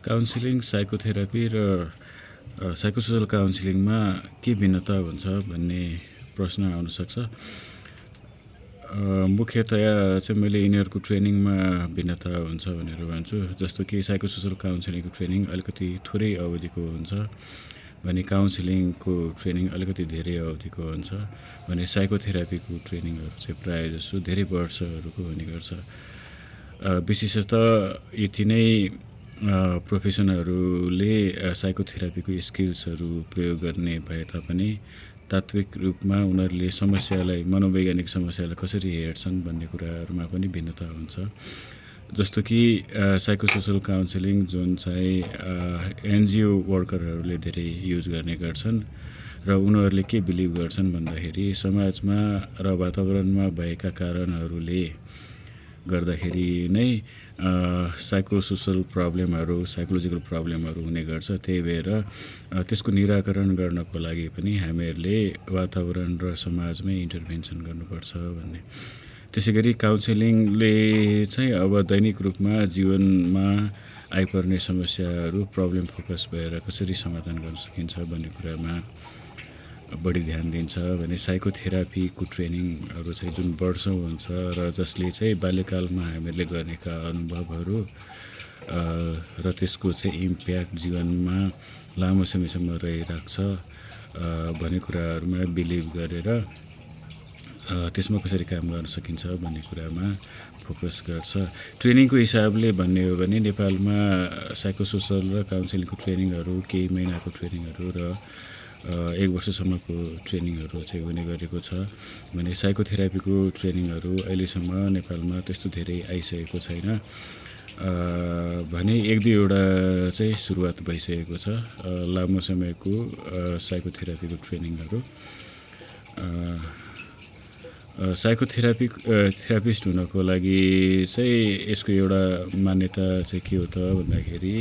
Counselling, psychotherapy र psychosocial काउन्सिलिङमा के भिन्नता हुन्छ भन्ने प्रश्न आउन सक्छ। मुख्यतया चाहिँ मैले यिनीहरूको ट्रेनिङमा भिन्नता हुन्छ भनेर भन्छु। जस्तो कि साइकोसोशल काउन्सिलिङको ट्रेनिङ अलिकति थोरै अवधिको हुन्छ भने काउन्सिलिङको ट्रेनिङ अलिकति धेरै अवधिको हुन्छ भने साइकोथेरापीको ट्रेनिङहरू चाहिँ प्रायः जसो धेरै वर्षहरूको हुने गर्छ। विशेषतः यति नै प्रोफेसनहरूले साइकोथेरापीको स्किल्सहरू प्रयोग गर्ने भए तापनि तात्विक रूपमा उनीहरूले समस्यालाई मनोवैज्ञानिक समस्यालाई कसरी हेर्छन् भन्ने कुराहरूमा पनि भिन्नता हुन्छ। जस्तो कि साइकोसोशल काउन्सिलिङ जुन चाहिँ एनजिओ वर्करहरूले धेरै युज गर्ने गर्छन् र उनीहरूले के बिलिभ गर्छन् भन्दाखेरि समाजमा र वातावरणमा भएका कारणहरूले गर्दाखेरि नै साइकोसोशल प्रब्लमहरू साइकोलोजिकल प्रब्लमहरू हुने गर्छ। त्यही भएर त्यसको निराकरण गर्नको लागि पनि हामीहरूले वातावरण र समाजमै इन्टरभेन्सन गर्नुपर्छ भन्ने। त्यसैगरी काउन्सिलिङले चाहिँ अब दैनिक रूपमा जीवनमा आइपर्ने समस्याहरू प्रब्लम फोकस भएर कसरी समाधान गर्न सकिन्छ भन्ने कुरामा बढी ध्यान दिन्छ भने साइकोथेरापीको ट्रेनिङहरू चाहिँ जुन वर्षौं हुन्छ र जसले चाहिँ बाल्यकालमा हामीहरूले गरेका अनुभवहरू र त्यसको चाहिँ इम्प्याक्ट जीवनमा लामो समयसम्म रहिरहेको छ भन्ने कुराहरूमा बिलिभ गरेर त्यसमा कसरी काम गर्न सकिन्छ भन्ने कुरामा फोकस गर्छ। ट्रेनिङको हिसाबले भन्ने हो भने नेपालमा साइकोसोशल र काउन्सिलिङको ट्रेनिङहरू केही महिनाको ट्रेनिङहरू र 1 वर्षसम्मको ट्रेनिङहरू चाहिँ हुने गरेको छ भने साइकोथेरापीको ट्रेनिङहरू अहिलेसम्म नेपालमा त्यस्तो धेरै आइसकेको छैन भने 1-2 वटा चाहिँ सुरुवात भइसकेको छ लामो समयको साइकोथेरापीको ट्रेनिङहरू। थेरापिस्ट हुनको लागि चाहिँ यसको एउटा मान्यता चाहिँ के हो त भन्दाखेरि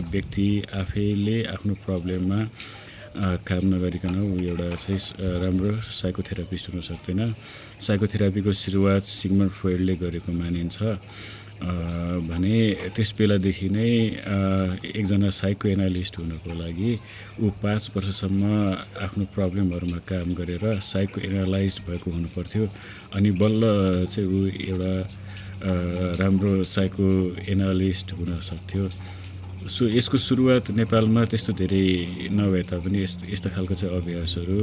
व्यक्ति आफैले आफ्नो प्रब्लममा काम नगरिकन ऊ एउटा चाहिँ राम्रो साइकोथेरापिस्ट हुन सक्दैन। साइकोथेरापीको सुरुवात सिग्मन्ड फ्रोइडले गरेको मानिन्छ भने त्यस बेलादेखि नै एकजना साइको एनालिस्ट हुनको लागि ऊ 5 वर्षसम्म आफ्नो प्रब्लमहरूमा काम गरेर साइको एनालाइज्ड भएको हुनुपर्थ्यो अनि बल्ल चाहिँ ऊ एउटा राम्रो साइको एनालिस्ट हुन सक्थ्यो। सो यसको सुरुवात नेपालमा त्यस्तो धेरै नभए तापनि यस्ता खालको चाहिँ अभ्यासहरू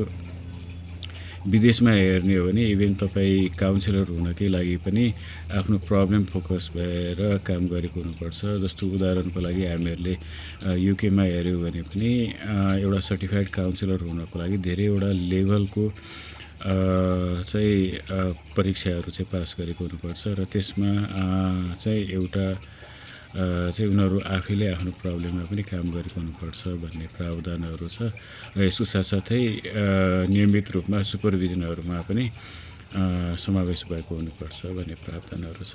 विदेशमा हेर्ने हो भने इभेन तपाईँ काउन्सिलर हुनकै लागि पनि आफ्नो प्रब्लम फोकस भएर काम गरेको हुनुपर्छ। जस्तो उदाहरणको लागि हामीहरूले युकेमा हेऱ्यौँ भने पनि एउटा सर्टिफाइड काउन्सिलर हुनको लागि धेरैवटा लेभलको चाहिँ परीक्षाहरू चाहिँ पास गरेको हुनुपर्छ र त्यसमा चाहिँ एउटा चाहिँ उनीहरू आफैले आफ्नो प्रब्लममा पनि काम गरेको हुनुपर्छ भन्ने प्रावधानहरू छ र यसको साथसाथै नियमित रूपमा सुपरभिजनहरूमा पनि समावेश भएको हुनुपर्छ भन्ने प्रावधानहरू छ।